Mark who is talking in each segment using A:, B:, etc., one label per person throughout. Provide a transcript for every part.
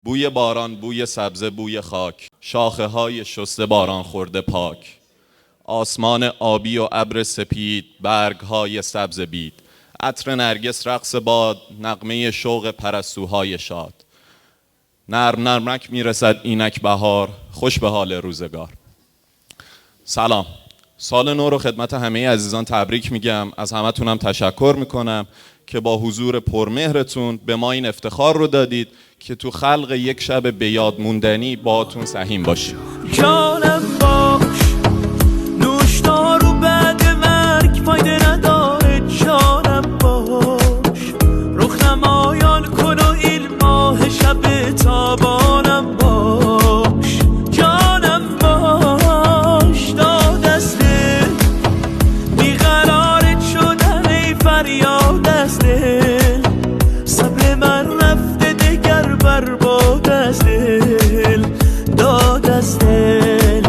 A: بوی باران، بوی سبزه، بوی خاک، شاخه های شسته باران خورده پاک، آسمان آبی و ابر سپید، برگ های سبز بید، عطر نرگس، رقص باد، نغمه شوق پرستوهای شاد. نرم نرمک میرسد اینک بهار، خوش به حال روزگار. سلام، سال نو رو خدمت همه عزیزان تبریک میگم. از همتونم تشکر میکنم که با حضور پرمهرتون به ما این افتخار رو دادید که تو خلق یک شب به یاد موندنی باهاتون سهیم باشیم.
B: جانم باش، نوشدار و بعد مرگ فایده نداره. جانم باش، رخ نمایان کن و این ماه شب تابانم باش. جانم باش، داد از دل بیقرارت شدن ای فریاد از دل. صبر من رفته دگر برباد از دل. داد از دل،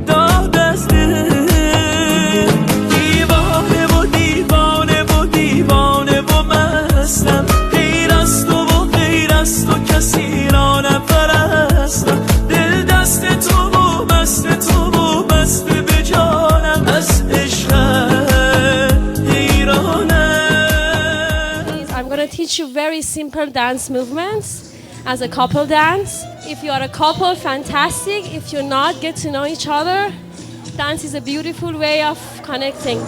B: داد از دل. دیوانه و دیوانه و دیوانه و مستم، غیر از تو و غیر از تو کسی را نپرستم. دل دست تو و مست تو و مست به جانم، از عشقت حیرانم.
C: I'm gonna teach you very simple dance movements as a couple dance. If you are a couple, fantastic. If you're not, get to know each other. Dance is a beautiful way of connecting.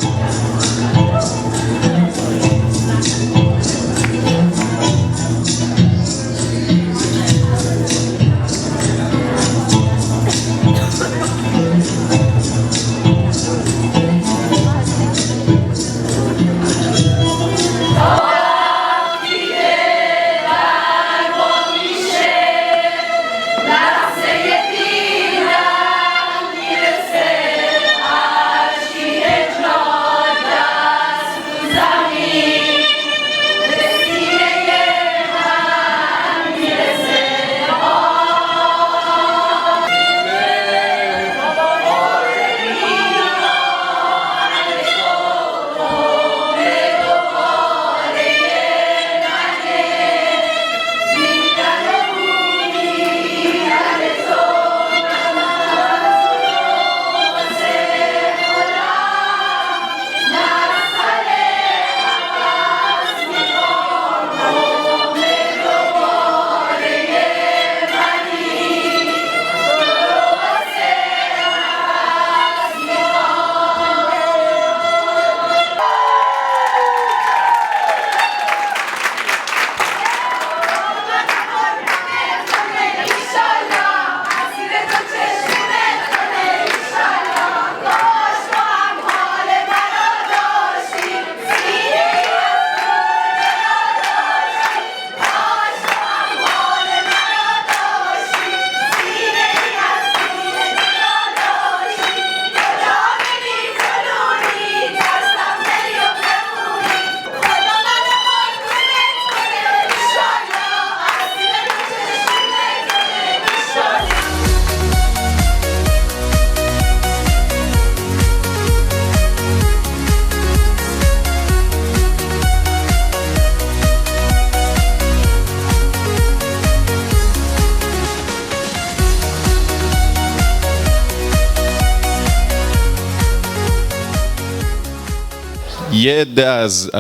A: یه عده از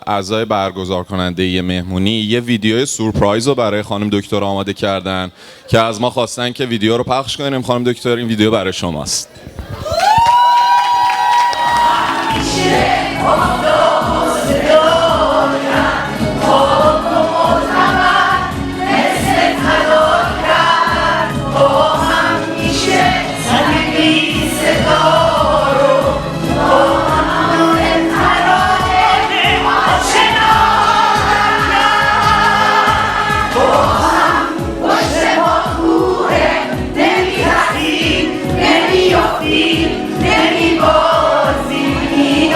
A: اعضای برگزار کننده یه مهمونی یه ویدیوی سورپرایز رو برای خانم دکتر آماده کردن که از ما خواستن که ویدیو رو پخش کنیم. خانم دکتر، این ویدیو برای شماست.
D: نمی بازی، نمی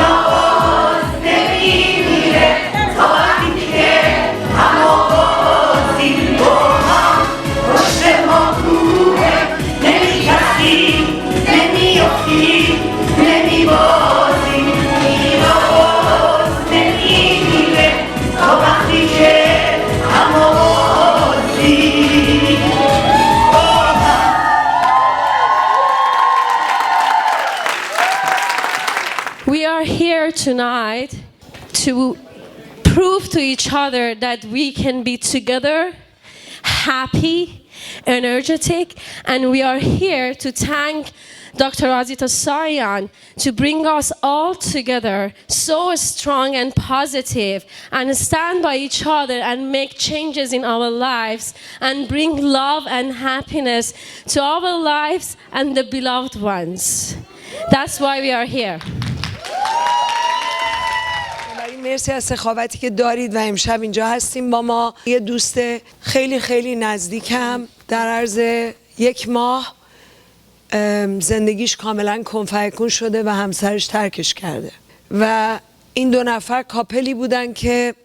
C: tonight to prove to each other that we can be together, happy, energetic, and we are here to thank Dr. Azita Sarian to bring us all together so strong and positive and stand by each other and make changes in our lives and bring love and happiness to our lives and the beloved ones. That's why we are here.
D: مرسی از سخاوتی که دارید و امشب اینجا هستیم با ما. یه دوست خیلی خیلی نزدیکم در عرض 1 ماه زندگیش کاملا کنفیکون شده و همسرش ترکش کرده و این 2 نفر کاپلی بودن که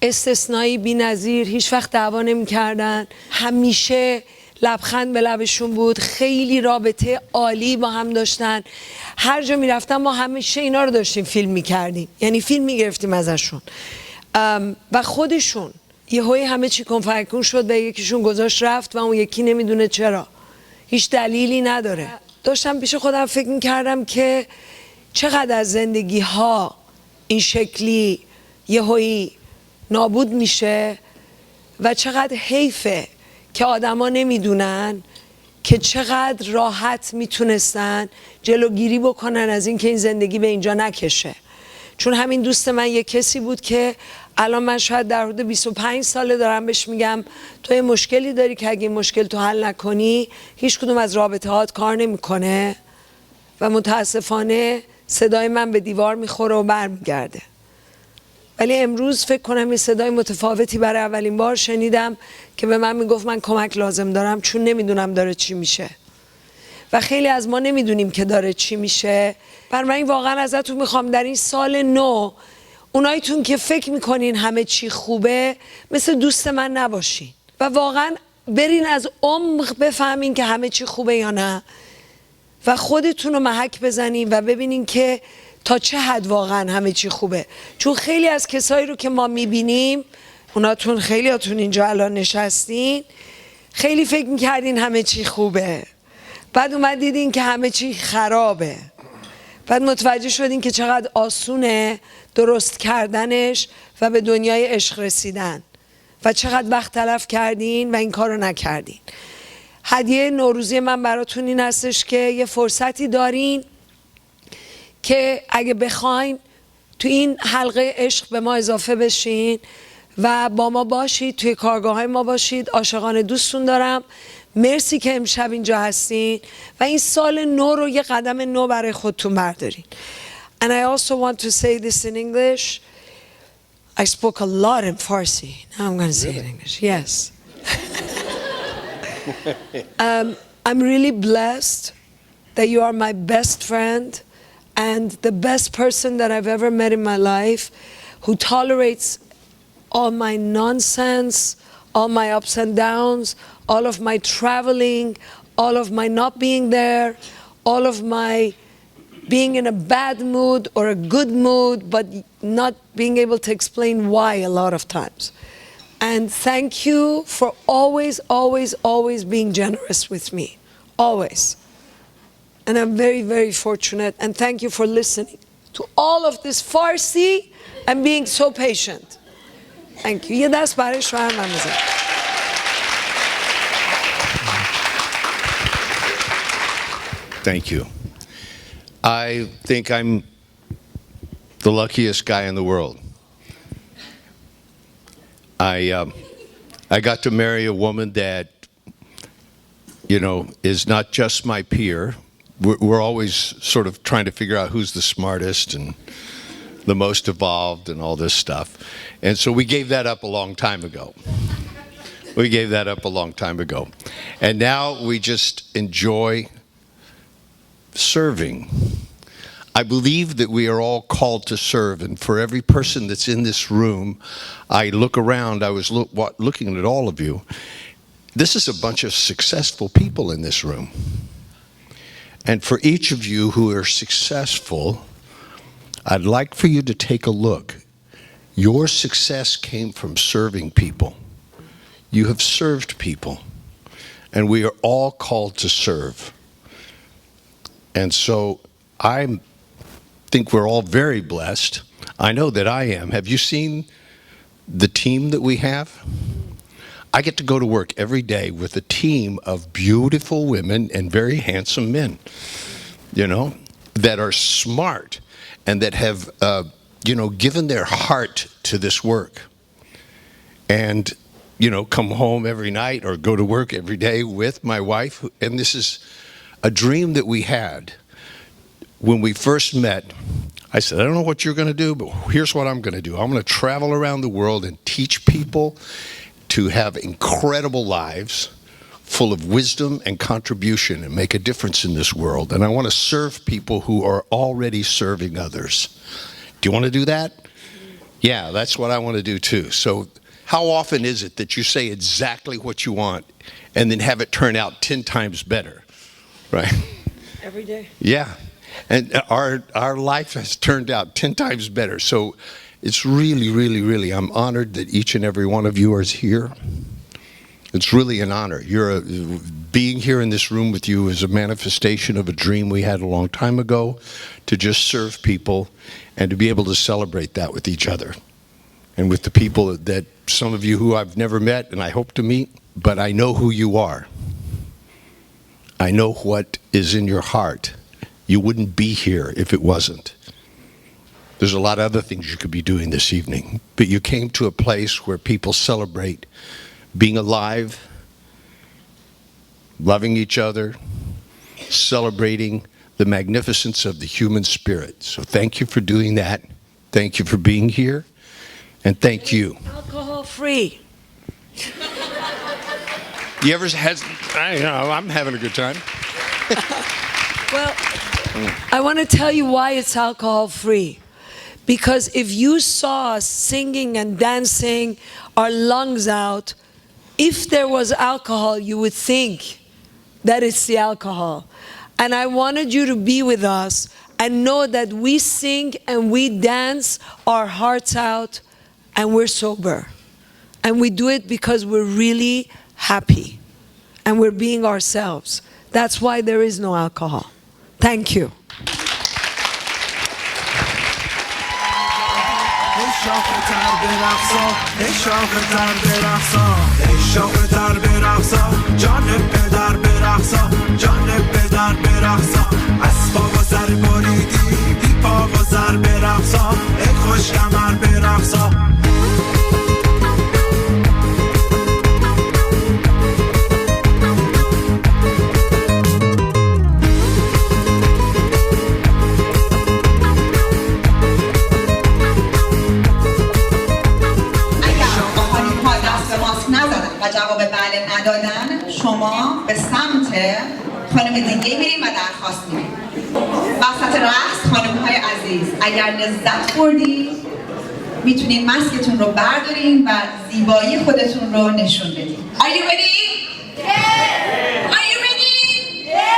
D: استثنایی بی‌نظیر، هیچ وقت دعوا نمی‌کردن، همیشه لبخند به لبشون بود، خیلی رابطه عالی با هم داشتن. هر جا میرفتن ما همیشه اینا رو داشتیم فیلم میکردیم، یعنی فیلم میگرفتیم ازشون و خودشون یهویی همه چی کنفیکون شد و یکیشون گذاشت رفت و اون یکی نمیدونه چرا، هیچ دلیلی نداره. داشتم پیش خودم فکر میکردم که چقدر از زندگی ها این شکلی یهویی نابود میشه و چقدر حیفه که آدما نمیدونن که چقدر راحت میتونستن جلوگیری بکنن از این که این زندگی به اینجا نکشه. چون همین دوست من یه کسی بود که الان من شاید در حدود 25 ساله دارم بهش میگم تو یه مشکلی داری که اگه این مشکل تو حل نکنی هیچ کدوم از رابطه هات کار نمیکنه و متاسفانه صدای من به دیوار میخوره و برمیگرده. ولی امروز فکر کنم یه صدای متفاوتی برای اولین بار شنیدم که به من میگفت من کمک لازم دارم چون نمیدونم داره چی میشه و خیلی از ما نمیدونیم که داره چی میشه. برای من واقعا ازتون میخوام در این سال نو اوناییتون که فکر میکنین همه چی خوبه مثل دوست من نباشین و واقعا برین از عمق بفهمین که همه چی خوبه یا نه و خودتون رو محک بزنین و ببینین که تا چه حد واقعا همه چی خوبه. چون خیلی از کسایی رو که ما میبینیم، اوناتون خیلیاتون اینجا الان نشستین، خیلی فکر میکردین همه چی خوبه، بعد اومد دیدین که همه چی خرابه، بعد متوجه شدین که چقدر آسونه درست کردنش و به دنیای عشق رسیدن و چقدر وقت تلف کردین و این کار رو نکردین. هدیه نوروزی من براتون این هستش که یه فرصتی دارین که اگه بخواین تو این حلقه عشق به ما اضافه بشین و با ما باشید، توی کارگاه های ما باشید. عاشقانه دوستون دارم. مرسی که امشب اینجا هستین و این سال نو رو یه قدم نو برای خودتون بردارین. And I also want to say this in English. I spoke a lot in Farsi. Now I'm going to say it in English. Yes. I'm really blessed that you are my best friend and the best person that I've ever met in my life, who tolerates all my nonsense, all my ups and downs, all of my traveling, all of my not being there, all of my being in a bad mood or a good mood, but not being able to explain why a lot of times. And thank you for always, always, always being generous with me. Always. And I'm very, very fortunate. And thank you for listening to all of this Farsi and being so patient. Thank you. یه دست برای شوهر من بزن.
E: Thank you. I think I'm the luckiest guy in the world. I got to marry a woman that, you know, is not just my peer. We're always sort of trying to figure out who's the smartest and the most evolved and all this stuff. And so we gave that up a long time ago. We gave that up a long time ago. And now we just enjoy serving. I believe that we are all called to serve, and for every person that's in this room, I look around, I was looking at all of you. This is a bunch of successful people in this room. And for each of you who are successful, I'd like for you to take a look. Your success came from serving people. You have served people, and we are all called to serve. And so I'm think we're all very blessed. I know that I am. Have you seen the team that we have? I get to go to work every day with a team of beautiful women and very handsome men, that are smart and that have, given their heart to this work. And, come home every night or go to work every day with my wife. And this is a dream that we had. When we first met, I said, I don't know what you're going to do, but here's what I'm going to do. I'm going to travel around the world and teach people to have incredible lives full of wisdom and contribution and make a difference in this world. And I want to serve people who are already serving others. Do you want to do that? Yeah, that's what I want to do too. So how often is it that you say exactly what you want and then have it turn out 10 times better, right?
D: Every day.
E: Yeah. And our life has turned out 10 times better. So it's really, really, really, I'm honored that each and every one of you is here. It's really an honor. Being here in this room with you is a manifestation of a dream we had a long time ago, to just serve people and to be able to celebrate that with each other. And with the people that, some of you who I've never met and I hope to meet, but I know who you are. I know what is in your heart. You wouldn't be here if it wasn't. There's a lot of other things you could be doing this evening, but you came to a place where people celebrate being alive, loving each other, celebrating the magnificence of the human spirit. So thank you for doing that. Thank you for being here. And thank you.
D: Alcohol free.
E: You ever had, I'm having a good time.
D: Well, I want to tell you why it's alcohol free. Because if you saw us singing and dancing our lungs out, if there was alcohol, you would think that it's the alcohol. And I wanted you to be with us and know that we sing and we dance our hearts out and we're sober. And we do it because we're really happy and we're being ourselves. That's why there is no alcohol. Thank you.
F: جواب بله ندادن، شما به سمت خانم دیگه میریم و درخواست میریم. وسط رقص خانم‌های عزیز، اگر لذت بردید میتونید ماسکتون رو بردارین و زیبایی خودتون رو نشون بدین. Are you ready? Yes! Are you ready? Yes!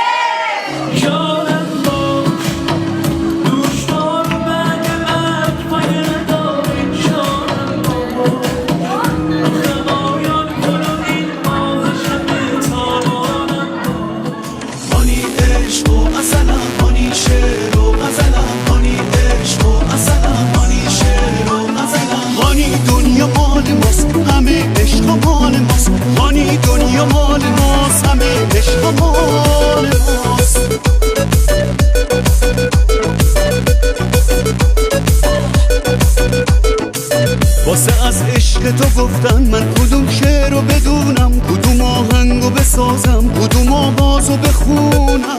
B: واسه از عشق تو گفتن من کدوم شعر رو بدونم، کدوم آهنگ رو بسازم، کدوم آواز رو بخونم.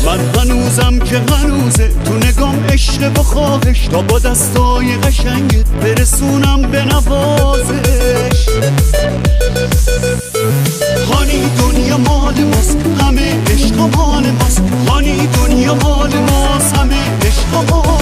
B: من هنوزم که هنوزه تو نگام عشق و خواهش، تا با دستای قشنگت برسونم به نوازش. هانی دنیا مال ماست، همه عشق مال ماست. هانی دنیا مال ماست، همه عشق مال